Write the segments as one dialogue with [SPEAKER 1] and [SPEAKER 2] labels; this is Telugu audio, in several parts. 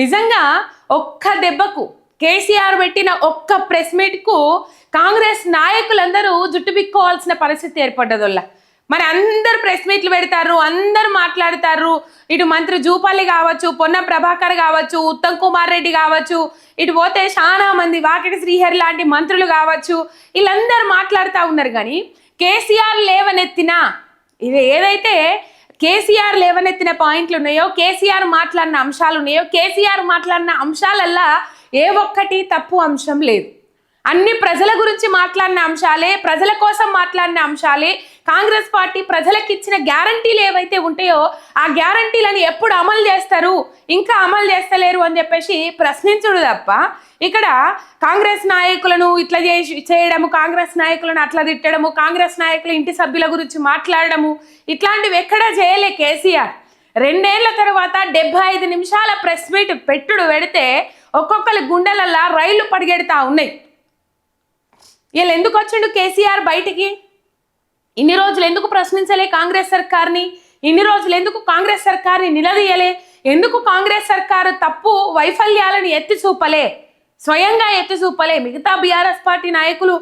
[SPEAKER 1] నిజంగా ఒక్క దెబ్బకు కేసీఆర్ పెట్టిన ఒక్క ప్రెస్ మీట్కు కాంగ్రెస్ నాయకులందరూ జుట్టు బిక్కోవాల్సిన పరిస్థితి ఏర్పడ్డదోళ్ళ. మరి అందరు ప్రెస్ మీట్లు పెడతారు, అందరు మాట్లాడతారు. ఇటు మంత్రి జూపల్లి కావచ్చు, పొన్నం ప్రభాకర్ కావచ్చు, ఉత్తమ్ కుమార్ రెడ్డి కావచ్చు, ఇటు పోతే చాలా మంది వాకిటి శ్రీహరి లాంటి మంత్రులు కావచ్చు, వీళ్ళందరూ మాట్లాడుతూ ఉన్నారు. కానీ కేసీఆర్ లేవనెత్తిన ఇది ఏదైతే కేసీఆర్ లేవనెత్తిన పాయింట్లు ఉన్నాయో, కేసీఆర్ మాట్లాడిన అంశాలు ఉన్నాయో, కేసీఆర్ మాట్లాడిన అంశాలల్లా ఏ ఒక్కటి తప్పు అంశం లేదు. అన్ని ప్రజల గురించి మాట్లాడిన అంశాలే, ప్రజల కోసం మాట్లాడిన అంశాలే. కాంగ్రెస్ పార్టీ ప్రజలకు ఇచ్చిన గ్యారంటీలు ఏవైతే ఉంటాయో ఆ గ్యారంటీలను ఎప్పుడు అమలు చేస్తారు, ఇంకా అమలు చేస్తలేరు అని చెప్పేసి ప్రశ్నించుడు తప్ప ఇక్కడ కాంగ్రెస్ నాయకులను ఇట్లా చేయడము, కాంగ్రెస్ నాయకులను అట్లా తిట్టడము, కాంగ్రెస్ నాయకుల ఇంటి సభ్యుల గురించి మాట్లాడడము ఇట్లాంటివి ఎక్కడా చేయలే కేసీఆర్. 2 ఏళ్ల తర్వాత 75 నిమిషాల ప్రెస్ మీట్ పెడితే ఒక్కొక్కరి గుండెలల్లా రైళ్లు పరిగెడతా ఉన్నాయి. వీళ్ళు ఎందుకు వచ్చిండు కేసీఆర్ బయటికి? ఇన్ని రోజులు ఎందుకు ప్రశ్నించలే కాంగ్రెస్ సర్కార్ని? ఇన్ని రోజులు ఎందుకు కాంగ్రెస్ సర్కార్ని నిలదీయలే? ఎందుకు కాంగ్రెస్ సర్కారు తప్పు వైఫల్యాలను ఎత్తి చూపలే, స్వయంగా ఎత్తి చూపలే? మిగతా బీఆర్ఎస్ పార్టీ నాయకులు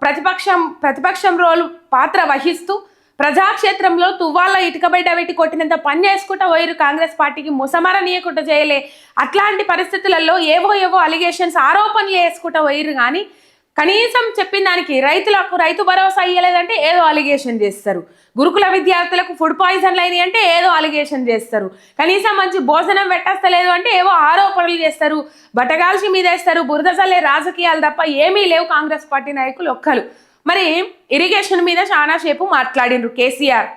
[SPEAKER 1] ప్రతిపక్షం రోల్ పాత్ర వహిస్తూ ప్రజాక్షేత్రంలో తువ్వాళ్ళ ఇటుకబెడ్డ పెట్టి కొట్టినంత పని చేసుకుంటా పోయిరు. కాంగ్రెస్ పార్టీకి ముసమరనీయకుండా చేయలే. అట్లాంటి పరిస్థితులలో ఏవో అలిగేషన్స్, ఆరోపణలు వేసుకుంటా పోయిరు. కానీ కనీసం చెప్పిన దానికి రైతు భరోసా ఇయ్యలేదంటే ఏదో అలిగేషన్ చేస్తారు. గురుకుల విద్యార్థులకు ఫుడ్ పాయిజన్లు అయినాయి అంటే ఏదో అలిగేషన్ చేస్తారు. కనీసం మంచి భోజనం పెట్టస్తలేదు అంటే ఏవో ఆరోపణలు చేస్తారు, బట్టగాల్చి మీదేస్తారు, బురద చల్లే రాజకీయాలు తప్ప ఏమీ లేవు కాంగ్రెస్ పార్టీ నాయకులు ఒక్కరు. మరి ఇరిగేషన్ మీద చాలా సేపు మాట్లాడిండ్రు కేసీఆర్.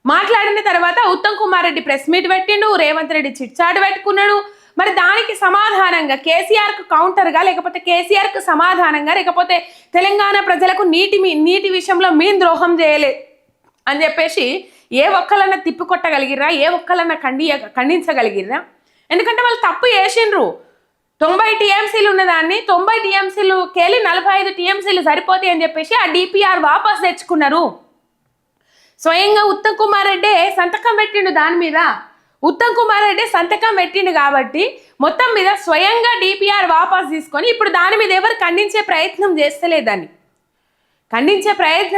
[SPEAKER 1] మాట్లాడిన తర్వాత ఉత్తమ్ కుమార్ రెడ్డి ప్రెస్ మీట్ పెట్టిండు, రేవంత్ రెడ్డి చిట్చాటు పెట్టుకున్నాడు. మరి దానికి సమాధానంగా కేసీఆర్కు కౌంటర్గా, లేకపోతే కేసీఆర్కు సమాధానంగా, లేకపోతే తెలంగాణ ప్రజలకు నీటి విషయంలో మీన్ ద్రోహం చేయలే అని చెప్పేసి ఏ ఒక్కలన్నా తిప్పికొట్టగలిగిర్రా? ఏ ఒక్కలన్నా ఖండించగలిగిర్రా? ఎందుకంటే వాళ్ళు తప్పు చేసిండ్రు. 90 టీఎంసీలు ఉన్నదాన్ని 90 టీఎంసీలు కేలి 45 టీఎంసీలు సరిపోతాయి అని చెప్పేసి ఆ డిపిఆర్ వాపస్ తెచ్చుకున్నారు. స్వయంగా ఉత్తమ్ కుమార్ రెడ్డి సంతకం పెట్టిండు దాని మీద. ఉత్తమ్ కుమార్ రెడ్డి సంతకం పెట్టిండు కాబట్టి మొత్తం మీద స్వయంగా డిపిఆర్ వాపస్ తీసుకొని ఇప్పుడు దాని మీద ఎవరు ఖండించే ప్రయత్నం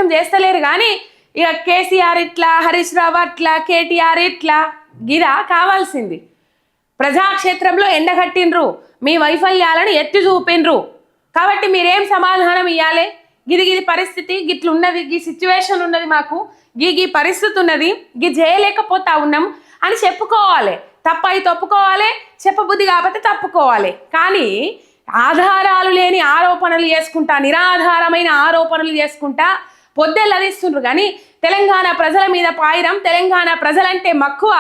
[SPEAKER 1] చేస్తలేరు. కానీ ఇక కేసీఆర్ ఇట్లా, హరీష్ రావు అట్లా, కేటీఆర్ ఇట్లా, గిదా కావాల్సింది. ప్రజాక్షేత్రంలో ఎండగట్టిండ్రు, మీ వైఫల్యాలను ఎత్తి చూపిండ్రు. కాబట్టి మీరేం సమాధానం ఇవ్వాలి? గిది పరిస్థితి గిట్లున్నది, గీ సిచ్యువేషన్ ఉన్నది, మాకు గీ పరిస్థితి ఉన్నది, గీ చేయలేకపోతా ఉన్నాం అని చెప్పుకోవాలి. తప్పైతే ఒప్పుకోవాలి, చెప్పబుద్ధి కాబట్టి తప్పుకోవాలి. కానీ ఆధారాలు లేని ఆరోపణలు చేసుకుంటా, నిరాధారమైన ఆరోపణలు చేసుకుంటా పొద్దెల్లదిస్తుండ్రు. కానీ తెలంగాణ ప్రజల మీద పాయిరం, తెలంగాణ ప్రజలంటే మక్కువ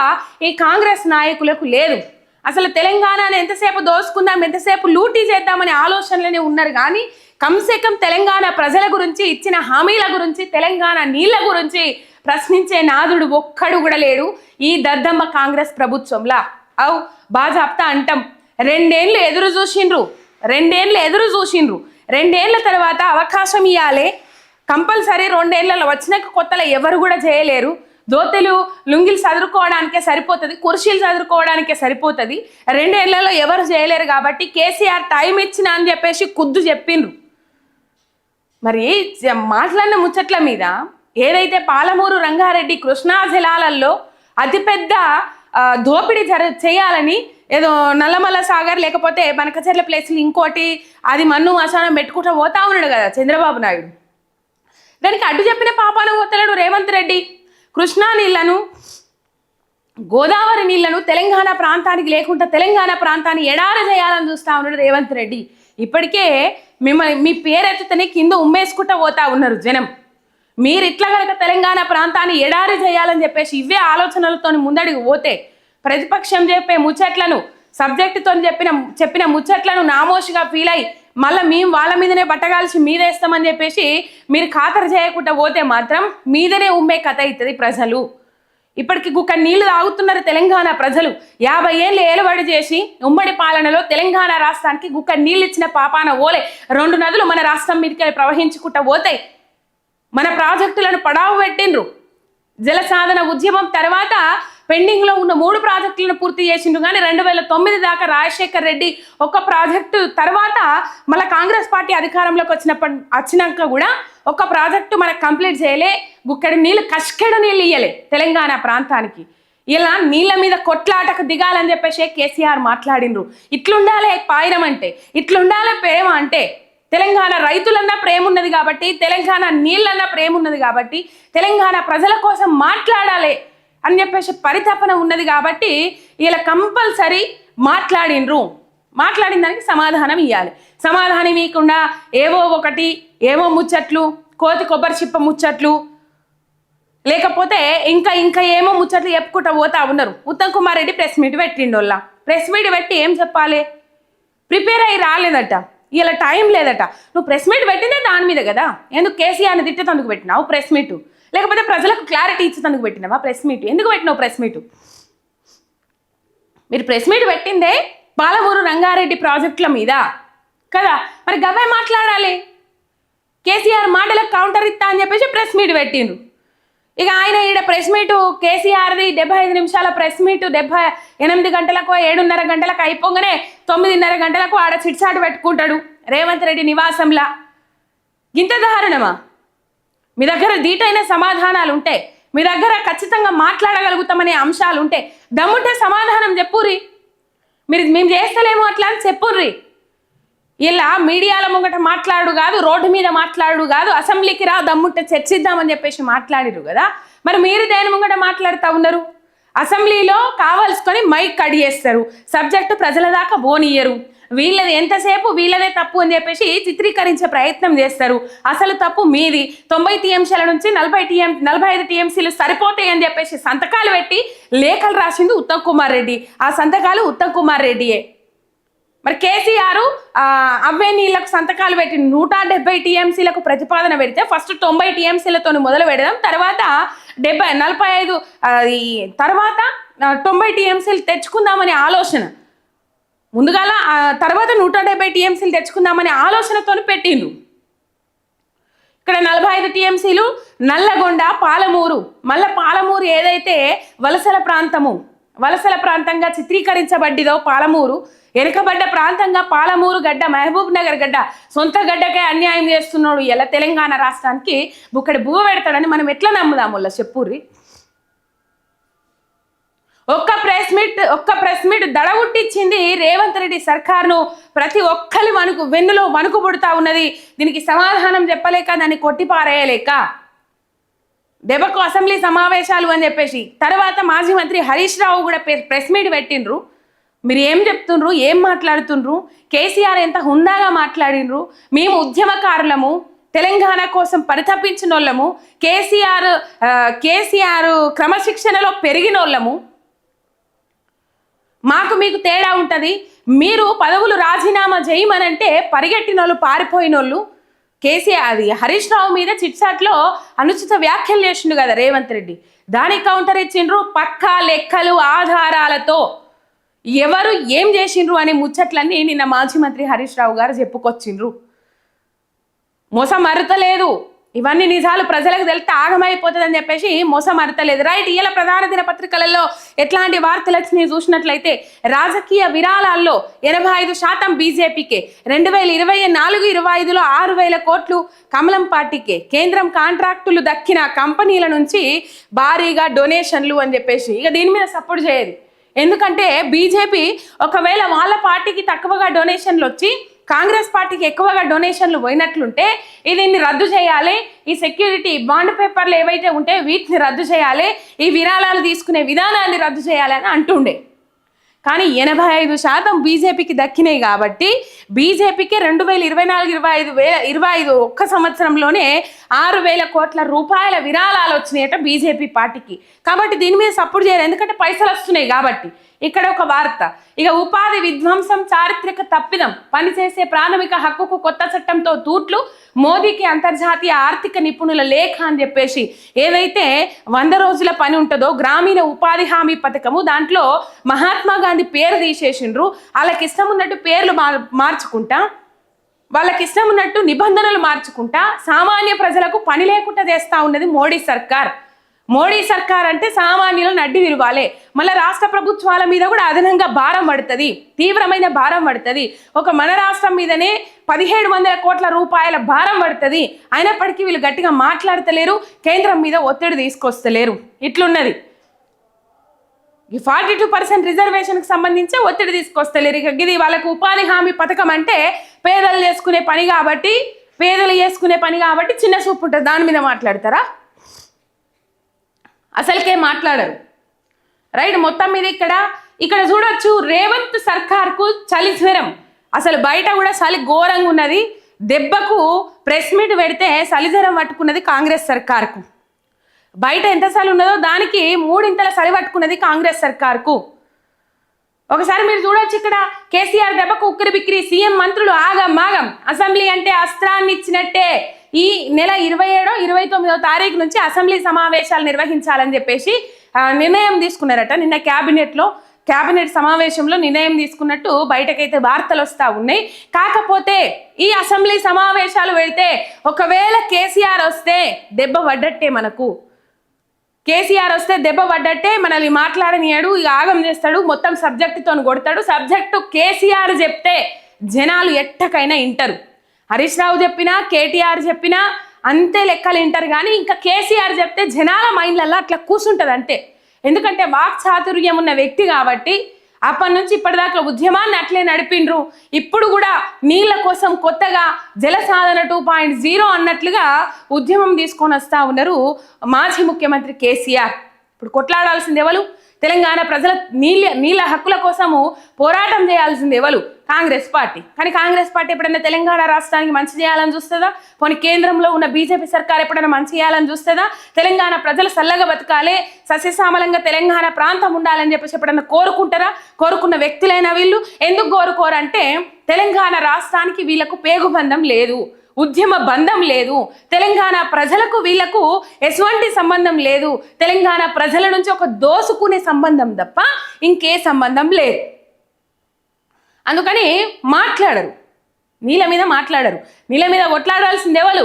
[SPEAKER 1] ఈ కాంగ్రెస్ నాయకులకు లేదు. అసలు తెలంగాణను ఎంతసేపు దోసుకుందాం, ఎంతసేపు లూటీ చేద్దామనే ఆలోచనలోనే ఉన్నారు. కానీ కమ్సేకం తెలంగాణ ప్రజల గురించి, ఇచ్చిన హామీల గురించి, తెలంగాణ నీళ్ల గురించి ప్రశ్నించే నాదుడు ఒక్కడు కూడా లేడు ఈ దద్దమ్మ కాంగ్రెస్ ప్రభుత్వంలా. బాజాప్తా అంటాం. 2 ఏళ్ళు ఎదురు చూసిండ్రు. 2 ఏళ్ల తర్వాత అవకాశం ఇవ్వాలి కంపల్సరీ. 2 ఏళ్లలో వచ్చినాక కొత్తలో ఎవరు కూడా చేయలేరు. దోతెలు లుంగిలు చదువుకోవడానికే సరిపోతుంది, కుర్చీలు చదువుకోవడానికే సరిపోతుంది. 2 ఏళ్లలో ఎవరు చేయలేరు. కాబట్టి కేసీఆర్ టైం ఇచ్చిన అని చెప్పేసి కుద్దు చెప్పిండ్రు. మరి మాట్లాడిన ముచ్చట్ల మీద ఏదైతే పాలమూరు రంగారెడ్డి కృష్ణా జలాలలో అతిపెద్ద దోపిడీ చేయాలని ఏదో నల్లమల్ల సాగర్ లేకపోతే బనకచెర్ల ప్లేస్లు ఇంకోటి అది మన్ను మశానం పెట్టుకుంటూ పోతా ఉన్నాడు కదా చంద్రబాబు నాయుడు. దానికి అడ్డు చెప్పిన పాపాన పోతలేడు రేవంత్ రెడ్డి. కృష్ణా నీళ్లను, గోదావరి నీళ్లను తెలంగాణ ప్రాంతానికి లేకుండా తెలంగాణ ప్రాంతాన్ని ఎడారి చేయాలని చూస్తా ఉన్నాడు రేవంత్ రెడ్డి. ఇప్పటికే మిమ్మల్ని మీ పేరెత్తుతనే కింద ఉమ్మేసుకుంటూ పోతా ఉన్నారు జనం. మీరు ఇట్లా కనుక తెలంగాణ ప్రాంతాన్ని ఎడారి చేయాలని చెప్పేసి ఇవే ఆలోచనలతో ముందడికి పోతే ప్రతిపక్షం చెప్పే ముచ్చట్లను, సబ్జెక్టుతో చెప్పిన ముచ్చట్లను నామోషిగా ఫీల్ అయ్యి మళ్ళీ మేము వాళ్ళ మీదనే బట్టగాల్చి మీదేస్తామని చెప్పేసి మీరు ఖాతరు చేయకుండా పోతే మాత్రం మీదనే ఉమ్మే కథ అవుతుంది ప్రజలు. ఇప్పటికి గుక్క నీళ్లు తాగుతున్నారు తెలంగాణ ప్రజలు. 50 ఏళ్ళు ఏలుబడి చేసి ఉమ్మడి పాలనలో తెలంగాణ రాష్ట్రానికి గుక్క నీళ్ళు ఇచ్చిన పాపాన ఓలే. 2 నదులు మన రాష్ట్రం మీదకి ప్రవహించుకుంటూ పోతాయి. మన ప్రాజెక్టులను పడావు పెట్టిండ్రు. జల సాధన ఉద్యమం తర్వాత పెండింగ్ లో ఉన్న 3 ప్రాజెక్టులను పూర్తి చేసిండు. కానీ 2009 దాకా రాజశేఖర్ రెడ్డి ఒక ప్రాజెక్టు తర్వాత మళ్ళీ కాంగ్రెస్ పార్టీ అధికారంలోకి వచ్చినాక కూడా ఒక ప్రాజెక్టు మనకు కంప్లీట్ చేయలే. గుక్కడి నీళ్ళు కష్కెడు నీళ్ళు ఇయ్యలే తెలంగాణ ప్రాంతానికి. ఇలా నీళ్ళ మీద కొట్లాటకు దిగాలని చెప్పేసి కేసీఆర్ మాట్లాడినరు. ఇట్లుండాలి పాయిరం అంటే, ఇట్లుండాలి ప్రేమ అంటే. తెలంగాణ రైతులన్నా ప్రేమ ఉన్నది కాబట్టి, తెలంగాణ నీళ్ళన్నా ప్రేమ ఉన్నది కాబట్టి, తెలంగాణ ప్రజల కోసం మాట్లాడాలి అని చెప్పేసి పరితపన ఉన్నది కాబట్టి ఇలా కంపల్సరీ మాట్లాడినరు. మాట్లాడిన దానికి సమాధానం ఇవ్వాలి. సమాధానం ఇవ్వకుండా ఏవో ముచ్చట్లు, కోతి కొబ్బరి చిప్ప ముచ్చట్లు, లేకపోతే ఇంకా ఏమో ముచ్చట్లు చెప్పుకుంటూ పోతా ఉన్నారు. ఉత్తమ్ కుమార్ రెడ్డి ప్రెస్ మీట్ పెట్టిండోళ్ళ. ప్రెస్ మీట్ పెట్టి ఏం చెప్పాలి? ప్రిపేర్ అయ్యి రాలేదట, ఇలా టైం లేదట. నువ్వు ప్రెస్ మీట్ పెట్టిందే దాని మీద కదా. ఎందుకు కేసీఆర్ని తిట్టేందుకు పెట్టినావు ప్రెస్ మీటు? లేకపోతే ప్రజలకు క్లారిటీ ఇచ్చేందుకు పెట్టినావా ప్రెస్ మీట్? ఎందుకు పెట్టినావు ప్రెస్ మీటు? మీరు ప్రెస్ మీట్ పెట్టిందే పాలమూరు రంగారెడ్డి ప్రాజెక్టుల మీద కదా, మరి గవే మాట్లాడాలి. కేసీఆర్ మాటలకు కౌంటర్ ఇస్తా అని చెప్పేసి ప్రెస్ మీట్ పెట్టిండ్రు. ఇక ఆయన ఈడ ప్రెస్ మీటు కేసీఆర్ది 75 నిమిషాల ప్రెస్ మీటు 8 గంటలకు 7:30 గంటలకు అయిపోగానే 9:30 గంటలకు ఆడ చిట్చాటు పెట్టుకుంటాడు రేవంత్ రెడ్డి నివాసంలా. ఇంత దారుణమా? మీ దగ్గర దీటైన సమాధానాలు ఉంటే, మీ దగ్గర ఖచ్చితంగా మాట్లాడగలుగుతామనే అంశాలు ఉంటే దమ్ముంటే సమాధానం చెప్పుర్రి. మేము చేస్తలేము అట్లా అని చెప్పుర్రి. ఇలా మీడియాల ముంగట మాట్లాడు కాదు, రోడ్డు మీద మాట్లాడు కాదు, అసెంబ్లీకి రా దమ్ముంటే చర్చిద్దామని చెప్పేసి మాట్లాడిరు కదా. మరి మీరు దేని ముంగట మాట్లాడుతూ ఉన్నారు? అసెంబ్లీలో కావాల్సుకొని మైక్ కట్ చేస్తారు, సబ్జెక్టు ప్రజల దాకా పోనీయరు. వీళ్ళది ఎంతసేపు వీళ్ళదే తప్పు అని చెప్పేసి చిత్రీకరించే ప్రయత్నం చేస్తారు. అసలు తప్పు మీది. 90 టీఎంసీల నుంచి 45 టీఎంసీలు సరిపోతాయి అని చెప్పేసి సంతకాలు పెట్టి లేఖలు రాసింది ఉత్తమ్ కుమార్ రెడ్డి. ఆ సంతకాలు ఉత్తమ్ కుమార్ రెడ్డియే. మరి కేసీఆర్ అవే నీళ్లకు సంతకాలు పెట్టి 170 టీఎంసీలకు ప్రతిపాదన పెడితే ఫస్ట్ 90 టీఎంసీలతో మొదలు పెడదాం, తర్వాత 45 తర్వాత 90 టీఎంసీలు తెచ్చుకుందామనే ఆలోచన ముందుగాల, తర్వాత 170 టీఎంసీలు తెచ్చుకుందామనే ఆలోచనతో పెట్టిండ్రు. ఇక్కడ 45 టీఎంసీలు నల్లగొండ, పాలమూరు. మళ్ళీ పాలమూరు ఏదైతే వలసల ప్రాంతంగా చిత్రీకరించబడ్డిదో పాలమూరు, వెనుకబడ్డ ప్రాంతంగా పాలమూరు గడ్డ, మహబూబ్ నగర్ గడ్డ, సొంత గడ్డకే అన్యాయం చేస్తున్నాడు ఇలా తెలంగాణ రాష్ట్రానికి బుక్కడి బువ్వ పెడతాడని మనం ఎట్లా నమ్ముదాముల్లా చెప్పుర్రి. ఒక్క ప్రెస్ మీట్ దడవుట్టించింది రేవంత్ రెడ్డి సర్కార్ను. ప్రతి ఒక్కరి వెన్నులో వణుకు పుడుతా ఉన్నది. దీనికి సమాధానం చెప్పలేక, దాన్ని కొట్టిపారేయలేక దెబ్బకు అసెంబ్లీ సమావేశాలు అని చెప్పేసి తర్వాత మాజీ మంత్రి హరీష్ రావు కూడా ప్రెస్ మీట్ పెట్టిండ్రు. మీరు ఏం చెప్తుండ్రు, ఏం మాట్లాడుతుండ్రు? కేసీఆర్ ఎంత హుందాగా మాట్లాడినరు. మేము ఉద్యమకారులము, తెలంగాణ కోసం పరితపించిన వాళ్ళము, కేసీఆర్ క్రమశిక్షణలో పెరిగిన వాళ్ళము, మాకు మీకు తేడా ఉంటుంది. మీరు పదవులు రాజీనామా చేయమనంటే పరిగెట్టిన వాళ్ళు, పారిపోయిన వాళ్ళు. కేసీఆర్ హరీష్ రావు మీద చిట్చాట్లో అనుచిత వ్యాఖ్యలు చేసిండు కదా రేవంత్ రెడ్డి. దానికి కౌంటర్ ఇచ్చిండ్రు పక్కా లెక్కలు ఆధారాలతో. ఎవరు ఏం చేసిండ్రు అనే ముచ్చట్లన్నీ నిన్న మాజీ మంత్రి హరీష్ రావు గారు చెప్పుకొచ్చిండ్రు. మోసం మరతలేదు, ఇవన్నీ నిజాలు ప్రజలకు తెలిస్తే ఆగమైపోతుందని చెప్పేసి మోసం మరతలేదు. రైట్. ఇలా ప్రధాన దినపత్రికలలో ఎట్లాంటి వార్తలు వచ్చినాయి చూసినట్లయితే, రాజకీయ విరాళాల్లో 85% బీజేపీకే, 2024-25లో 6,000 కోట్లు కమలం పార్టీకే, కేంద్రం కాంట్రాక్టులు దక్కిన కంపెనీల నుంచి భారీగా డొనేషన్లు అని చెప్పేసి ఇక దీని మీద సపోర్ట్ చేయదు. ఎందుకంటే బీజేపీ ఒకవేళ వాళ్ళ పార్టీకి తక్కువగా డొనేషన్లు వచ్చి కాంగ్రెస్ పార్టీకి ఎక్కువగా డొనేషన్లు పోయినట్లుంటే దీన్ని రద్దు చేయాలి, ఈ సెక్యూరిటీ బాండ్ పేపర్లు ఏవైతే ఉంటే వీటిని రద్దు చేయాలి, ఈ విరాళాలు తీసుకునే విధానాన్ని రద్దు చేయాలి అని అంటుండే. కానీ 85% బీజేపీకి దక్కినాయి కాబట్టి బీజేపీకి 2024-25 ఒక్క సంవత్సరంలోనే 6,000 కోట్ల రూపాయల విరాళాలు వచ్చినాయట బీజేపీ పార్టీకి. కాబట్టి దీని మీద సపోర్ట్ చేయాలి, ఎందుకంటే పైసలు వస్తున్నాయి కాబట్టి. ఇక్కడ ఒక వార్త. ఇక ఉపాధి విధ్వంసం, చారిత్రక తప్పిదం, పనిచేసే ప్రాథమిక హక్కుకు కొత్త చట్టంతో తూట్లు, మోదీకి అంతర్జాతీయ ఆర్థిక నిపుణుల లేఖ అని చెప్పేసి ఏదైతే 100 రోజుల పని ఉంటుందో గ్రామీణ ఉపాధి హామీ పథకము, దాంట్లో మహాత్మా గాంధీ పేరు తీసేసిండ్రు. వాళ్ళకి ఇష్టం ఉన్నట్టు పేర్లు మార్చుకుంటా, వాళ్ళకి ఇష్టం ఉన్నట్టు నిబంధనలు మార్చుకుంటా సామాన్య ప్రజలకు పని లేకుండా చేస్తూ ఉన్నది మోడీ సర్కార్. మోడీ సర్కార్ అంటే సామాన్యులను అడ్డు విరువాలే, మళ్ళీ రాష్ట్ర ప్రభుత్వాల మీద కూడా అదనంగా భారం పడుతుంది, తీవ్రమైన భారం పడుతుంది. ఒక మన రాష్ట్రం మీదనే 1700 కోట్ల రూపాయల భారం పడుతుంది. అయినప్పటికీ వీళ్ళు గట్టిగా మాట్లాడతలేరు, కేంద్రం మీద ఒత్తిడి తీసుకొస్తలేరు. ఇట్లున్నది. ఈ 42% రిజర్వేషన్కి సంబంధించి ఒత్తిడి తీసుకొస్తలేరు. ఇక ఇది వాళ్ళకు ఉపాధి హామీ పథకం అంటే పేదలు చేసుకునే పని కాబట్టి చిన్న చూపు ఉంటుంది, దాని మీద మాట్లాడతారా? అసలుకే మాట్లాడరు. రైట్. మొత్తం మీద ఇక్కడ చూడొచ్చు, రేవంత్ సర్కార్కు చలి జ్వరం. అసలు బయట కూడా చలి ఘోరంగా ఉన్నది. దెబ్బకు ప్రెస్ మీట్ పెడితే చలి జ్వరం పట్టుకున్నది కాంగ్రెస్ సర్కార్కు. బయట ఎంత చలి ఉన్నదో దానికి 3 చలి పట్టుకున్నది కాంగ్రెస్ సర్కార్కు. ఒకసారి మీరు చూడొచ్చు, ఇక్కడ కేసీఆర్ దెబ్బకు ఉక్కిరి బిక్కిరి, సీఎం మంత్రులు ఆగం. అసెంబ్లీ అంటే అస్త్రాన్ని ఇచ్చినట్టే. ఈ నెల 27, 29వ తారీఖు నుంచి అసెంబ్లీ సమావేశాలు నిర్వహించాలని చెప్పేసి నిర్ణయం తీసుకున్నారట. నిన్న క్యాబినెట్ సమావేశంలో నిర్ణయం తీసుకున్నట్టు బయటకైతే వార్తలు వస్తూ ఉన్నాయి. కాకపోతే ఈ అసెంబ్లీ సమావేశాలు పెడితే ఒకవేళ కేసీఆర్ వస్తే దెబ్బ పడ్డట్టే. కేసీఆర్ వస్తే దెబ్బ పడ్డట్టే. మనల్ని మాట్లాడనియాడు, ఆగం చేస్తాడు, మొత్తం సబ్జెక్టుతో కొడతాడు. సబ్జెక్టు కేసీఆర్ చెప్తే జనాలు ఎట్టకైనా వింటారు. హరీష్ రావు చెప్పినా, కేటీఆర్ చెప్పినా అంతే లెక్కలు వింటారు. కానీ ఇంకా కేసీఆర్ చెప్తే జనాల మైండ్లలో అట్లా కూర్చుంటుంది అంతే. ఎందుకంటే వాక్ చాతుర్యం ఉన్న వ్యక్తి కాబట్టి అప్పటి నుంచి ఇప్పటిదాకా ఉద్యమాన్ని అట్లే నడిపిండ్రు. ఇప్పుడు కూడా నీళ్ల కోసం కొత్తగా జలసాధన 2.0 అన్నట్లుగా ఉద్యమం తీసుకొని వస్తూ ఉన్నారు మాజీ ముఖ్యమంత్రి కేసీఆర్. ఇప్పుడు కొట్లాడాల్సింది ఎవరు? తెలంగాణ ప్రజల నీళ్ళ హక్కుల కోసము పోరాటం చేయాల్సింది ఎవరు? కాంగ్రెస్ పార్టీ. కానీ కాంగ్రెస్ పార్టీ ఎప్పుడైనా తెలంగాణ రాష్ట్రానికి మంచి చేయాలని చూస్తుందా? పోనీ కేంద్రంలో ఉన్న బీజేపీ సర్కార్ ఎప్పుడైనా మంచి చేయాలని చూస్తుందా? తెలంగాణ ప్రజలు చల్లగా బతకాలే, సస్యశ్యామలంగా తెలంగాణ ప్రాంతం ఉండాలని చెప్పేసి ఎప్పుడైనా కోరుకుంటారా? కోరుకున్న వ్యక్తులైన వీళ్ళు ఎందుకు కోరుకోరంటే తెలంగాణ రాష్ట్రానికి వీళ్ళకు పేగుబంధం లేదు, ఉద్యమ బంధం లేదు. తెలంగాణ ప్రజలకు వీళ్లకు ఎటువంటి సంబంధం లేదు. తెలంగాణ ప్రజల నుంచి ఒక దోసుకునే సంబంధం తప్ప ఇంకే సంబంధం లేదు. అందుకని మాట్లాడరు, నీళ్ళ మీద మాట్లాడరు. నీళ్ళ మీద కొట్లాడాల్సింది ఎవరు?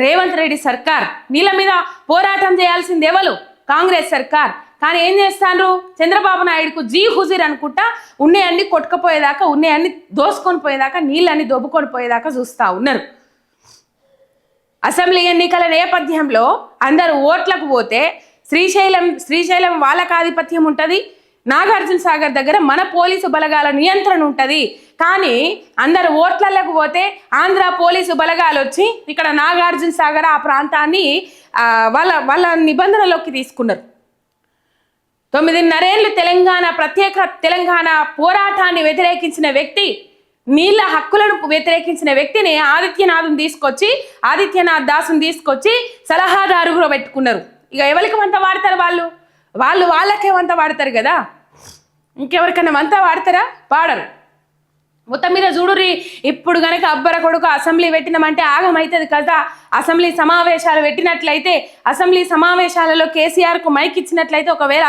[SPEAKER 1] రేవంత్ రెడ్డి సర్కార్. నీళ్ళ మీద పోరాటం చేయాల్సింది ఎవరు? కాంగ్రెస్ సర్కార్. కానీ ఏం చేస్తాను? చంద్రబాబు నాయుడుకు జీ హుజీర్ అనుకుంటా ఉన్నాయన్ని కొట్టుకుపోయేదాకా, ఉన్నాయన్ని దోసుకొని పోయేదాకా, నీళ్ళన్ని దొబ్బుకొని పోయేదాకా చూస్తూ ఉన్నారు. అసెంబ్లీ ఎన్నికల నేపథ్యంలో అందరూ ఓట్లకు పోతే శ్రీశైలం వాళ్ళకు ఆధిపత్యం ఉంటుంది, నాగార్జున సాగర్ దగ్గర మన పోలీసు బలగాల నియంత్రణ ఉంటుంది. కానీ అందరు ఓట్లకు పోతే ఆంధ్ర పోలీసు బలగాలు వచ్చి ఇక్కడ నాగార్జున సాగర్ ఆ ప్రాంతాన్ని వాళ్ళ నిబంధనలోకి తీసుకున్నారు. 9.5 ఏళ్ళు ప్రత్యేక తెలంగాణ పోరాటాన్ని వ్యతిరేకించిన వ్యక్తి, నీళ్ళ హక్కులను వ్యతిరేకించిన వ్యక్తిని ఆదిత్యనాథ్ దాసుని తీసుకొచ్చి సలహాదారుగా పెట్టుకున్నారు. ఇక ఎవరికి వంత వాడతారు? వాళ్ళకే వంత వాడతారు కదా, ఇంకెవరికైనా వంత వాడతారా? వాడరు. మొత్తం మీద చూడుర్రి, ఇప్పుడు గనక అబ్బర కొడుకు అసెంబ్లీ పెట్టినామంటే ఆగమవుతుంది కదా. అసెంబ్లీ సమావేశాలు పెట్టినట్లయితే, అసెంబ్లీ సమావేశాలలో కేసీఆర్కు మైక్ ఇచ్చినట్లయితే, ఒకవేళ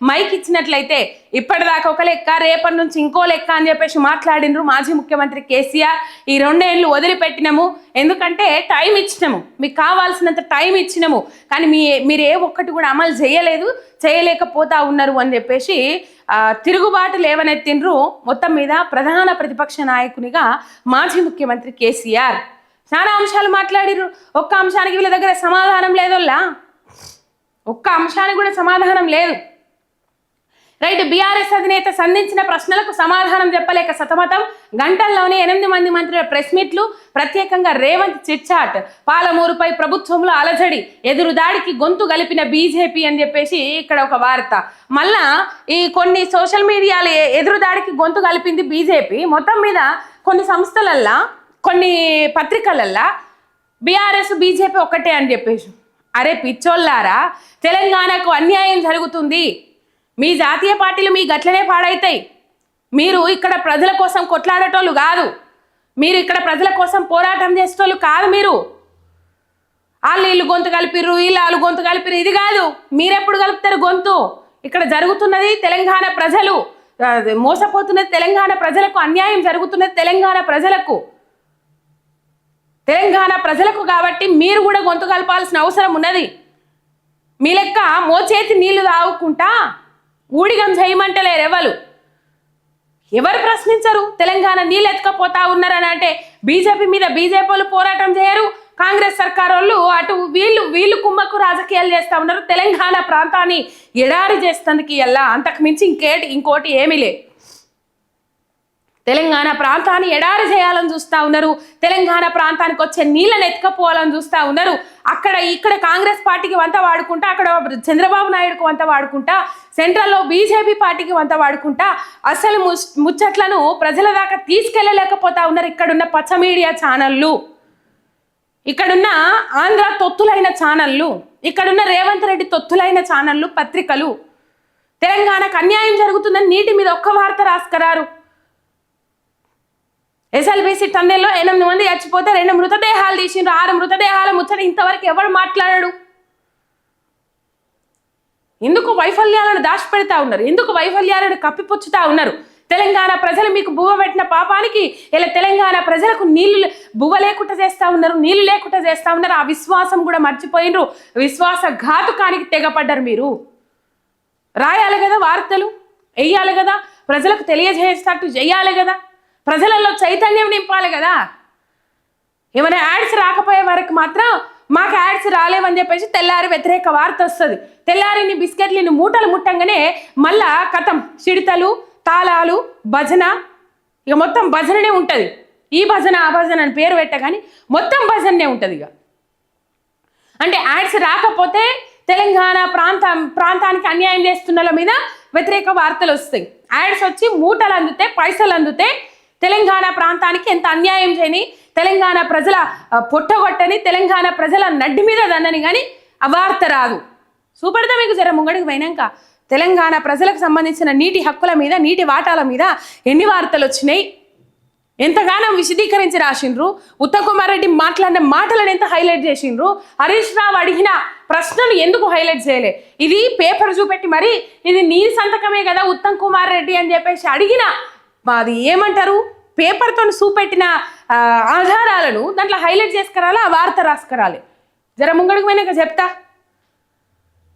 [SPEAKER 1] మైక్ ఇచ్చినట్లయితే ఇప్పటిదాకా ఒక లెక్క, రేపటి నుంచి ఇంకో లెక్క అని చెప్పేసి మాట్లాడినరు మాజీ ముఖ్యమంత్రి కేసీఆర్. ఈ 2 ఏళ్ళు వదిలిపెట్టినాము, ఎందుకంటే టైం ఇచ్చినాము, మీకు కావాల్సినంత టైం ఇచ్చినాము, కానీ మీరు ఏ ఒక్కటి కూడా అమలు చేయలేకపోతా ఉన్నారు అని చెప్పేసి తిరుగుబాటు లేవనెత్తిండ్రు. మొత్తం మీద ప్రధాన ప్రతిపక్ష నాయకునిగా మాజీ ముఖ్యమంత్రి కేసీఆర్ చాలా అంశాలు మాట్లాడిర్రు. ఒక్క అంశానికి వీళ్ళ దగ్గర సమాధానం లేదోల్లా, ఒక్క అంశానికి కూడా సమాధానం లేదు. రైట్. బీఆర్ఎస్ అధినేత సంధించిన ప్రశ్నలకు సమాధానం చెప్పలేక సతమతం. గంటల్లోనే 8 మంది మంత్రుల ప్రెస్ మీట్లు, ప్రత్యేకంగా రేవంత్ చిట్చాట్, పాలమూరుపై ప్రభుత్వంలో అలజడి, ఎదురుదాడికి గొంతు గలిపిన బీజేపీ అని చెప్పేసి ఇక్కడ ఒక వార్త. మళ్ళా ఈ కొన్ని సోషల్ మీడియాలో ఎదురుదాడికి గొంతు కలిపింది బీజేపీ. మొత్తం మీద కొన్ని సంస్థలల్లా, కొన్ని పత్రికలల్లా బీఆర్ఎస్ బీజేపీ ఒక్కటే అని చెప్పేసి. అరే పిచ్చోళ్ళారా, తెలంగాణకు అన్యాయం జరుగుతుంది, మీ జాతీయ పార్టీలు మీ గట్లనే పాడైతాయి. మీరు ఇక్కడ ప్రజల కోసం కొట్లాడేటోళ్ళు కాదు, మీరు ఇక్కడ ప్రజల కోసం పోరాటం చేసేటోళ్ళు కాదు. మీరు వీళ్ళు గొంతు కలిపిర్రు, వాళ్ళు గొంతు కలిపిర్రు, ఇది కాదు. మీరెప్పుడు కలుపుతారు గొంతు? ఇక్కడ జరుగుతున్నది తెలంగాణ ప్రజలు, మోసపోతున్నది తెలంగాణ ప్రజలకు, అన్యాయం జరుగుతున్నది తెలంగాణ ప్రజలకు కాబట్టి మీరు కూడా గొంతు కలపాల్సిన అవసరం ఉన్నది. మీ లెక్క మోచేతి నీళ్లు తాగుకుంటా ఊడిగం చేయమంటలేరు ఎవరు ప్రశ్నించరు. తెలంగాణ నీళ్ళు ఎత్తుకపోతా ఉన్నారని అంటే బీజేపీ మీద బీజేపీ వాళ్ళు పోరాటం చేయరు, కాంగ్రెస్ సర్కార్ వాళ్ళు అటు వీళ్ళు కుమ్మక్కు రాజకీయాలు చేస్తా ఉన్నారు. తెలంగాణ ప్రాంతాన్ని ఎడారి చేస్తందుకు ఇలా అంతకు మించి ఇంకోటి ఏమీ లే. తెలంగాణ ప్రాంతాన్ని ఎడారి చేయాలని చూస్తూ ఉన్నారు. తెలంగాణ ప్రాంతానికి వచ్చే నీళ్ళని ఎత్తుకపోవాలని చూస్తూ ఉన్నారు. ఇక్కడ కాంగ్రెస్ పార్టీకి వంత వాడుకుంటా, అక్కడ చంద్రబాబు నాయుడుకు వంత వాడుకుంటా, సెంట్రల్లో బీజేపీ పార్టీకి వంత వాడుకుంటా అసలు ముచ్చట్లను ప్రజల దాకా తీసుకెళ్ళలేకపోతా ఉన్నారు ఇక్కడున్న పచ్చ మీడియా ఛానళ్ళు, ఇక్కడున్న ఆంధ్ర తొత్తులైన ఛానళ్ళు, ఇక్కడున్న రేవంత్ రెడ్డి తొత్తులైన ఛానళ్ళు, పత్రికలు. తెలంగాణకు అన్యాయం జరుగుతుందని నీటి మీద ఒక్క వార్త రాసుకరారు. ఎస్ఎల్బీసీ టన్నెల్లో 8 మంది చచ్చిపోతే 2 మృతదేహాలు తీసిండ్రు. 6 మృతదేహాల ముచ్చట ఇంతవరకు ఎవరు మాట్లాడాడు? ఎందుకు వైఫల్యాలను దాచిపెడతా ఉన్నారు? ఎందుకు వైఫల్యాలను కప్పిపుచ్చుతా ఉన్నారు? తెలంగాణ ప్రజలు మీకు బువ్వ పెట్టిన పాపానికి ఇలా తెలంగాణ ప్రజలకు బువ్వ లేకుండా చేస్తా ఉన్నారు, నీళ్లు లేకుండా చేస్తా ఉన్నారు. ఆ విశ్వాసం కూడా మర్చిపోయినరు. విశ్వాసఘాతుకానికి తెగపడ్డారు. మీరు రాయాలి కదా, వార్తలు వెయ్యాలి కదా, ప్రజలకు తెలియజేసేటట్టు చెయ్యాలి కదా, ప్రజలలో చైతన్యం నింపాలి కదా. ఏమైనా యాడ్స్ రాకపోయే వరకు మాత్రం మాకు యాడ్స్ రాలేవని చెప్పేసి తెల్లారి వ్యతిరేక వార్త వస్తుంది. తెల్లారిని బిస్కెట్లని మూటలు ముట్టంగానే మళ్ళా కథం చిడతలు, తాళాలు, భజన, ఇక మొత్తం భజననే ఉంటుంది. ఈ భజన ఆ భజన అని పేరు పెట్టగాని మొత్తం భజననే ఉంటుంది. ఇక అంటే యాడ్స్ రాకపోతే తెలంగాణ ప్రాంతానికి అన్యాయం చేస్తున్న మీద వ్యతిరేక వార్తలు వస్తాయి. యాడ్స్ వచ్చి మూటలు అందుతే, పైసలు అందుతే తెలంగాణ ప్రాంతానికి ఎంత అన్యాయం చేయని, తెలంగాణ ప్రజల పొట్టగొట్టని, తెలంగాణ ప్రజల నడ్డి మీద దన్నని కానీ ఆ వార్త రాదు. చూపెడతా మీకు జర ముంగడికి పోయినాక తెలంగాణ ప్రజలకు సంబంధించిన నీటి హక్కుల మీద, నీటి వాటాల మీద ఎన్ని వార్తలు వచ్చినాయి, ఎంతగానో విశదీకరించి రాసిండ్రు. ఉత్తమ్ కుమార్ రెడ్డి మాట్లాడిన మాటలను ఎంత హైలైట్ చేసిండ్రు. హరీష్ రావు అడిగిన ప్రశ్నలు ఎందుకు హైలైట్ చేయలే? ఇది పేపర్ చూపెట్టి మరి ఇది నీ సంతకమే కదా ఉత్తమ్ కుమార్ రెడ్డి అని చెప్పేసి అడిగిన అది ఏమంటారు, పేపర్తో చూపెట్టిన ఆధారాలను దాంట్లో హైలైట్ చేసుకురాలి, ఆ వార్త రాసుకురాలి. జర ముంగడికి పోయినాక చెప్తా.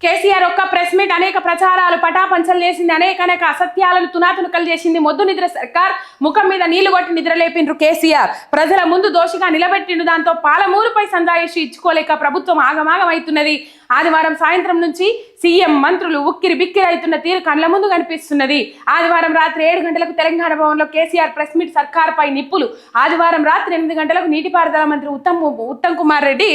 [SPEAKER 1] కేసీఆర్ ఒక్క ప్రెస్ మీట్ అనేక ప్రచారాలు పటాపంచలు చేసింది, అనేక అసత్యాలను తునాతునకలు చేసింది. మొద్దు నిద్ర సర్కార్ ముఖం మీద నీళ్లు కొట్టి నిద్ర లేపిండ్రు కేసీఆర్. ప్రజల ముందు దోషిగా నిలబెట్టిండు. దాంతో పాలమూరుపై సందాయిషి ఇచ్చుకోలేక ప్రభుత్వం ఆగమాగం అవుతున్నది. ఆదివారం సాయంత్రం నుంచి సీఎం మంత్రులు ఉక్కిరి బిక్కిరి అవుతున్న తీరు కళ్ళ ముందు కనిపిస్తున్నది. ఆదివారం రాత్రి 7 గంటలకు తెలంగాణ భవన్లో కేసీఆర్ ప్రెస్ మీట్, సర్కార్పై నిప్పులు. ఆదివారం రాత్రి 8 గంటలకు నీటిపారుదల మంత్రి ఉత్తమ్ కుమార్ రెడ్డి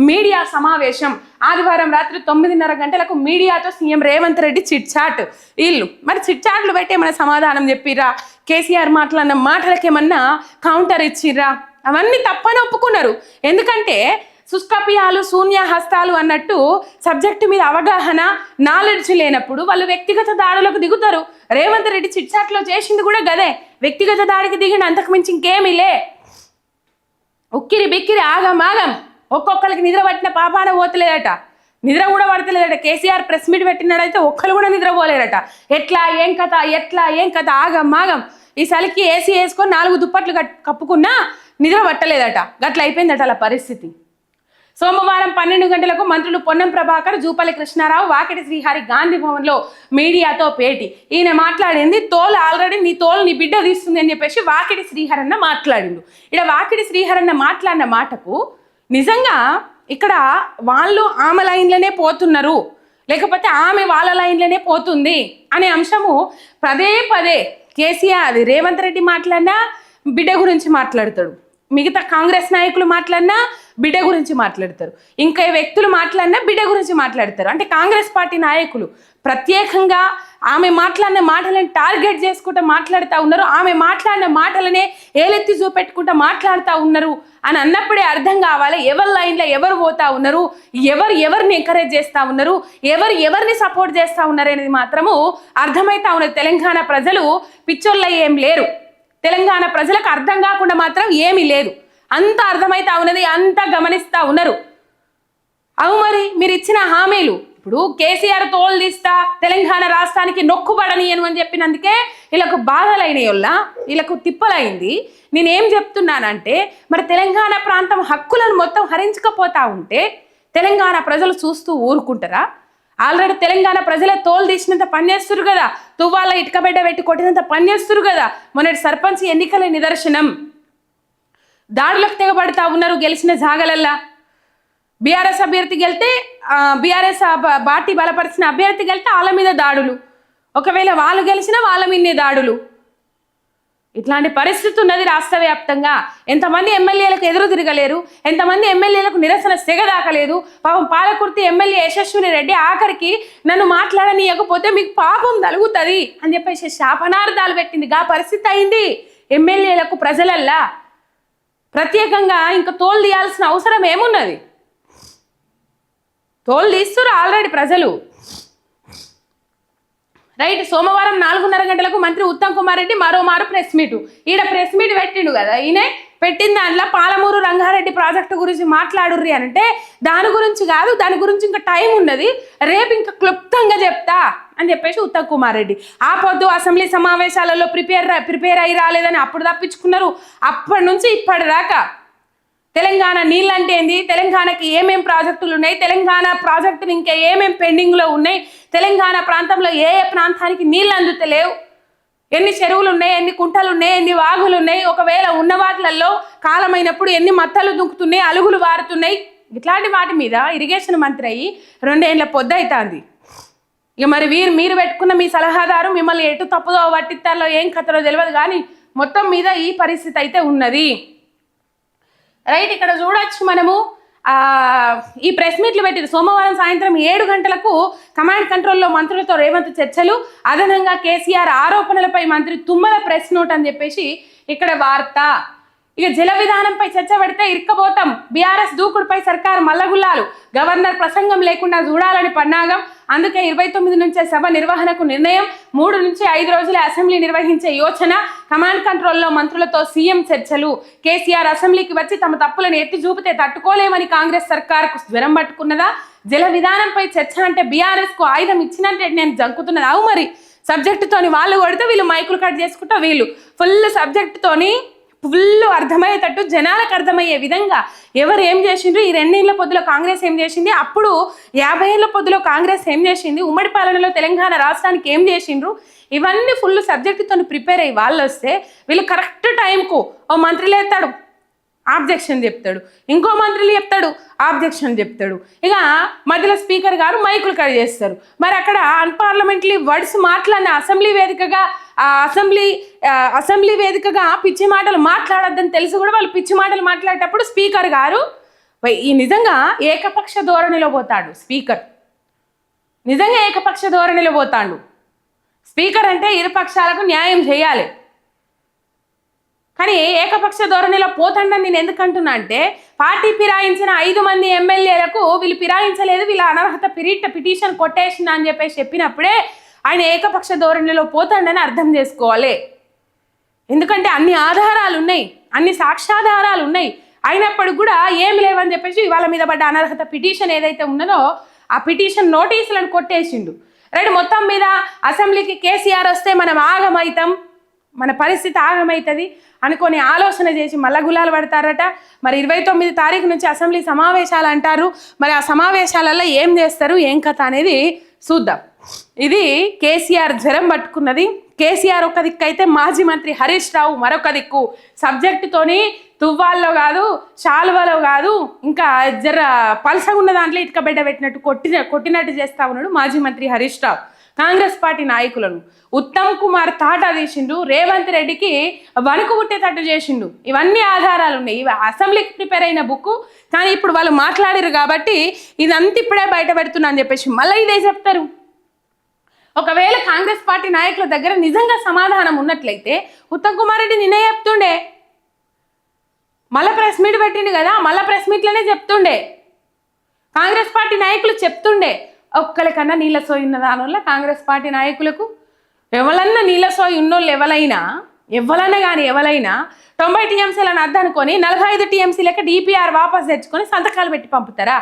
[SPEAKER 1] మీడియా సమావేశం. ఆదివారం రాత్రి 9:30 గంటలకు మీడియాతో CM Revanth Reddy chit chat. వీళ్ళు మరి చిట్ చాట్లు పెట్టి ఏమైనా సమాధానం చెప్పిర్రా? కేసీఆర్ మాట్లాడిన మాటలకేమన్నా కౌంటర్ ఇచ్చిర్రా? అవన్నీ తప్పని ఒప్పుకున్నారు. ఎందుకంటే శుష్కపియాలు, శూన్య హస్తాలు అన్నట్టు సబ్జెక్టు మీద అవగాహన, నాలెడ్జ్ లేనప్పుడు వాళ్ళు వ్యక్తిగత దాడులకు దిగుతారు. రేవంత్ రెడ్డి చిట్ చాట్లో చేసింది కూడా గదే, వ్యక్తిగత దాడికి దిగిన, అంతకు మించి ఇంకేమీ లే. ఉక్కిరి బిక్కిరి ఆగమాగం, ఒక్కొక్కరికి నిద్ర పట్టిన పాపాన పోతలేదట, నిద్ర కూడా పడతలేదట. కేసీఆర్ ప్రెస్ మీట్ పెట్టినాడైతే ఒక్కరు కూడా నిద్రపోలేరట. ఎట్లా ఏం కథ ఆగమాగం. ఈ చలికి ఏసీ వేసుకొని 4 దుప్పట్లు కప్పుకున్నా నిద్ర పట్టలేదట. గట్ల అయిపోయిందట అలా పరిస్థితి. సోమవారం 12 గంటలకు మంత్రులు పొన్నం ప్రభాకర్, జూపల్లి కృష్ణారావు, వాకిటి శ్రీహరి గాంధీ భవన్లో మీడియాతో భేటీ. ఈయన మాట్లాడింది ఆల్రెడీ నీ తోలు నీ బిడ్డ తీస్తుంది అని చెప్పేసి వాకిటి శ్రీహరన్న మాట్లాడిండు. ఇక్కడ వాకిటి శ్రీహరన్న మాట్లాడిన మాటకు నిజంగా ఇక్కడ వాళ్ళు ఆమె లైన్లోనే పోతున్నారు, లేకపోతే ఆమె వాళ్ళ లైన్లోనే పోతుంది అనే అంశము పదే కేసీఆర్, రేవంత్ రెడ్డి మాట్లాడినా బిడ్డ గురించి మాట్లాడతాడు, మిగతా కాంగ్రెస్ నాయకులు మాట్లాడినా బిడ్డ గురించి మాట్లాడతారు, ఇంకా వ్యక్తులు మాట్లాడినా బిడ్డ గురించి మాట్లాడతారు. అంటే కాంగ్రెస్ పార్టీ నాయకులు ప్రత్యేకంగా ఆమె మాట్లాడిన మాటలను టార్గెట్ చేసుకుంటూ మాట్లాడుతూ ఉన్నారు. ఆమె మాట్లాడిన మాటలనే ఏలెత్తి చూపెట్టుకుంటూ మాట్లాడుతూ ఉన్నారు అని అన్నప్పుడే అర్థం కావాలి ఎవరి లైన్లో ఎవరు పోతా ఉన్నారు, ఎవరిని ఎంకరేజ్ చేస్తూ ఉన్నారు, ఎవరిని సపోర్ట్ చేస్తూ ఉన్నారు అనేది మాత్రము అర్థమవుతా ఉన్నది. తెలంగాణ ప్రజలు పిచ్చోళ్ళ ఏం లేరు, తెలంగాణ ప్రజలకు అర్థం కాకుండా మాత్రం ఏమీ లేదు, అంత అర్థమైతా ఉన్నది, అంత గమనిస్తూ ఉన్నారు. అవు మరి మీరు ఇచ్చిన హామీలు, ఇప్పుడు కేసీఆర్ తోలు తీస్తా తెలంగాణ రాష్ట్రానికి నొక్కుబడనియను అని చెప్పినందుకే వీళ్ళకు బాధలైనవి వల్ల వీళ్ళకు తిప్పలైంది. నేనేం చెప్తున్నానంటే మరి తెలంగాణ ప్రాంతం హక్కులను మొత్తం హరించకపోతా ఉంటే తెలంగాణ ప్రజలు చూస్తూ ఊరుకుంటారా? ఆల్రెడీ తెలంగాణ ప్రజలే తోలు తీసినంత పనిచేస్తురు కదా, తువ్వాల ఇటుకబెడ్డ పెట్టి కొట్టినంత పనిచేస్తురు కదా. మొన్నటి సర్పంచ్ ఎన్నికల నిదర్శనం. దాడులకు తెగబడతా ఉన్నారు గెలిచిన జాగలల్లా. బీఆర్ఎస్ అభ్యర్థి గెలితే బీఆర్ఎస్ పార్టీ బలపరిచిన అభ్యర్థి గెలితే వాళ్ళ మీద దాడులు, ఒకవేళ వాళ్ళు గెలిచినా వాళ్ళ మీదే దాడులు. ఇట్లాంటి పరిస్థితి ఉన్నది రాష్ట్ర వ్యాప్తంగా. ఎంతమంది ఎమ్మెల్యేలకు ఎదురు తిరగలేరు, ఎంతమంది ఎమ్మెల్యేలకు నిరసన సెగదాకలేదు. పాపం పాలకుర్తి ఎమ్మెల్యే యశస్విని రెడ్డి ఆఖరికి నన్ను మాట్లాడనీయకపోతే మీకు పాపం తలుగుతుంది అని చెప్పేసి శాపనార్థాలు పెట్టింది. గా పరిస్థితి అయింది ఎమ్మెల్యేలకు ప్రజలల్లా. ప్రత్యేకంగా ఇంకా తోలు తీయాల్సిన అవసరం ఏమున్నది? తోలు తీస్తున్నారు ఆల్రెడీ ప్రజలు. రైట్. సోమవారం 4:30 గంటలకు మంత్రి ఉత్తమ్ కుమార్ రెడ్డి మరోమారు ప్రెస్ మీట్. ఈడ ప్రెస్ మీట్ పెట్టిండు కదా, ఈయన పెట్టిన దాంట్లో పాలమూరు రంగారెడ్డి ప్రాజెక్టు గురించి మాట్లాడుర్రి అంటే దాని గురించి కాదు, దాని గురించి ఇంకా టైం ఉన్నది, రేపు ఇంకా క్లుప్తంగా చెప్తా అని చెప్పేసి ఉత్తమ్ కుమార్ రెడ్డి. ఆ పొద్దు అసెంబ్లీ సమావేశాలలో ప్రిపేర్ అయి రాలేదని అప్పుడు తప్పించుకున్నారు. అప్పటి నుంచి ఇప్పటిదాకా తెలంగాణ నీళ్ళు అంటే ఏంది, తెలంగాణకి ఏమేం ప్రాజెక్టులు ఉన్నాయి, తెలంగాణ ప్రాజెక్టులు ఇంకా ఏమేం పెండింగ్లో ఉన్నాయి, తెలంగాణ ప్రాంతంలో ఏ ఏ ప్రాంతానికి నీళ్ళు అందుతలేవు, ఎన్ని చెరువులు ఉన్నాయి, ఎన్ని కుంటలు ఉన్నాయి, ఎన్ని వాగులు ఉన్నాయి, ఒకవేళ ఉన్న వాటిలలో కాలమైనప్పుడు ఎన్ని మత్తలు దుంకుతున్నాయి, అలుగులు వారుతున్నాయి, ఇట్లాంటి వాటి మీద ఇరిగేషన్ మంత్రి అయ్యి 2 ఏళ్ళ పొద్దవుతుంది. ఇక మరి మీరు పెట్టుకున్న మీ సలహాదారు మిమ్మల్ని ఎటు తప్పుదో పట్టిస్తారో ఏం కథలో తెలియదు, కానీ మొత్తం మీద ఈ పరిస్థితి అయితే ఉన్నది. రైట్. ఇక్కడ చూడొచ్చు మనము ఈ ప్రెస్ మీట్లు పెట్టింది. సోమవారం సాయంత్రం 7 గంటలకు కమాండ్ కంట్రోల్లో మంత్రులతో రేవంత్ చర్చలు, అదనంగా కేసీఆర్ ఆరోపణలపై మంత్రి తుమ్మల ప్రెస్ నోట్ అని చెప్పేసి ఇక్కడ వార్త. ఇక జల విధానంపై చర్చ పెడితే ఇరుక్కబోతాం, బీఆర్ఎస్ దూకుడుపై సర్కారు మల్లగుల్లాలు, గవర్నర్ ప్రసంగం లేకుండా చూడాలని పన్నాగం, అందుకే 29 నుంచే సభ నిర్వహణకు నిర్ణయం, 3 నుంచి 5 రోజులే అసెంబ్లీ నిర్వహించే యోచన, కమాండ్ కంట్రోల్లో మంత్రులతో సీఎం చర్చలు, కేసీఆర్ అసెంబ్లీకి వచ్చి తమ తప్పులను ఎత్తి చూపితే తట్టుకోలేమని కాంగ్రెస్ సర్కార్కు జ్వరం పట్టుకున్నదా, జల విధానంపై చర్చ అంటే బీఆర్ఎస్కు ఆయుధం ఇచ్చినట్టే నేను జంకుతున్నది. అవు మరి సబ్జెక్టుతోని వాళ్ళు కొడితే వీళ్ళు మైకులు కట్ చేసుకుంటా, వీళ్ళు ఫుల్ సబ్జెక్టుతోని ఫుల్ అర్థమయ్యేటట్టు జనాలకు అర్థమయ్యే విధంగా ఎవరు ఏం చేసిండ్రు, ఈ 2 ఏళ్ల పొద్దులో కాంగ్రెస్ ఏం చేసింది, అప్పుడు 50 ఏళ్ల పొద్దులో కాంగ్రెస్ ఏం చేసింది, ఉమ్మడి పాలనలో తెలంగాణ రాష్ట్రానికి ఏం చేసిండ్రు, ఇవన్నీ ఫుల్ సబ్జెక్టుతో ప్రిపేర్ అయ్యి వాళ్ళు వస్తే వీళ్ళు కరెక్ట్ టైంకు ఓ మంత్రి లేస్తాడు ఆబ్జెక్షన్ చెప్తాడు, ఇంకో మంత్రులు చెప్తాడు ఆబ్జెక్షన్ చెప్తాడు, ఇక మధ్యలో స్పీకర్ గారు మైకులు కట్ చేస్తారు. మరి అక్కడ అన్పార్లమెంటరీ వర్డ్స్ మాట్లాడిన అసెంబ్లీ వేదికగా పిచ్చి మాటలు మాట్లాడొద్దని తెలిసి కూడా వాళ్ళు పిచ్చి మాటలు మాట్లాడేటప్పుడు స్పీకర్ గారు ఈ నిజంగా ఏకపక్ష ధోరణిలో పోతాడు. స్పీకర్ నిజంగా ఏకపక్ష ధోరణిలో పోతాడు. స్పీకర్ అంటే ఇరు పక్షాలకు న్యాయం చేయాలి, కానీ ఏకపక్ష ధోరణిలో పోతాడని నేను ఎందుకంటున్నా అంటే పార్టీ ఫిరాయించిన 5 మంది ఎమ్మెల్యేలకు వీళ్ళు ఫిరాయించలేదు, వీళ్ళ అనర్హత పిటిషన్ కొట్టేసిన అని చెప్పినప్పుడే ఆయన ఏకపక్ష ధోరణిలో పోతాడని అర్థం చేసుకోవాలి. ఎందుకంటే అన్ని ఆధారాలు ఉన్నాయి, అన్ని సాక్ష్యాధారాలు ఉన్నాయి, అయినప్పటికి కూడా ఏమి లేవని చెప్పేసి వాళ్ళ మీద పడ్డ అనర్హత పిటిషన్ ఏదైతే ఉన్నదో ఆ పిటిషన్ నోటీసులను కొట్టేసిండు. రైట్. మొత్తం మీద అసెంబ్లీకి కేసీఆర్ వస్తే మనం ఆగమవుతాం, మన పరిస్థితి ఆగమవుతుంది అనుకొని ఆలోచన చేసి మళ్ళా గులాలు పడతారట. మరి 29 తారీఖు నుంచి అసెంబ్లీ సమావేశాలు అంటారు. మరి ఆ సమావేశాలలో ఏం చేస్తారు, ఏం కథ అనేది చూద్దాం. ఇది కేసీఆర్ జ్వరం పట్టుకున్నది. కేసీఆర్ ఒక దిక్కు అయితే మాజీ మంత్రి హరీష్ రావు మరొక దిక్కు సబ్జెక్టుతోని తువ్వాల్లో కాదు, శాలువలో కాదు, ఇంకా జర పలసగా ఉన్న దాంట్లో ఇటుక బిడ్డ పెట్టినట్టు కొట్టినట్టు చేస్తా ఉన్నాడు మాజీ మంత్రి హరీష్ రావు. కాంగ్రెస్ పార్టీ నాయకులను ఉత్తమ్ కుమార్ తాటా తీసిండు, రేవంత్ రెడ్డికి వణుకు పుట్టేటట్టు చేసిండు. ఇవన్నీ ఆధారాలు ఉన్నాయి. ఇవి అసెంబ్లీకి ప్రిపేర్ అయిన బుక్, కానీ ఇప్పుడు వాళ్ళు మాట్లాడారు కాబట్టి ఇదంతా ఇప్పుడే బయట పెడుతున్నా అని చెప్పేసి మళ్ళీ ఇదే చెప్తారు. ఒకవేళ కాంగ్రెస్ పార్టీ నాయకుల దగ్గర నిజంగా సమాధానం ఉన్నట్లయితే ఉత్తమ్ కుమార్ రెడ్డి నిన్నే చెప్తుండే, మళ్ళీ ప్రెస్ మీట్ పెట్టిండు కదా, మళ్ళీ ప్రెస్ మీట్లోనే చెప్తుండే, కాంగ్రెస్ పార్టీ నాయకులు చెప్తుండే. ఒక్కరికన్నా నీళ్ళ సోయి ఉన్న దానివల్ల కాంగ్రెస్ పార్టీ నాయకులకు ఎవరన్నా నీళ్ళ సోయి ఉన్నోళ్ళు ఎవరైనా కానీ 90 టీఎంసీలను అద్దనుకొని 45 టీఎంసీ లెక్క డిపిఆర్ వాపస్ తెచ్చుకొని సంతకాలు పెట్టి పంపుతారా?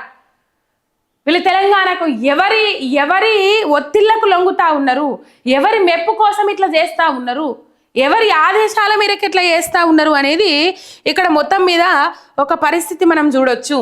[SPEAKER 1] వీళ్ళు తెలంగాణకు ఎవరి ఒత్తిళ్లకు లొంగుతా ఉన్నారు, ఎవరి మెప్పు కోసం ఇట్లా చేస్తూ ఉన్నారు, ఎవరి ఆదేశాల మేరకు ఇట్లా చేస్తూ ఉన్నారు అనేది ఇక్కడ మొత్తం మీద ఒక పరిస్థితి మనం చూడొచ్చు.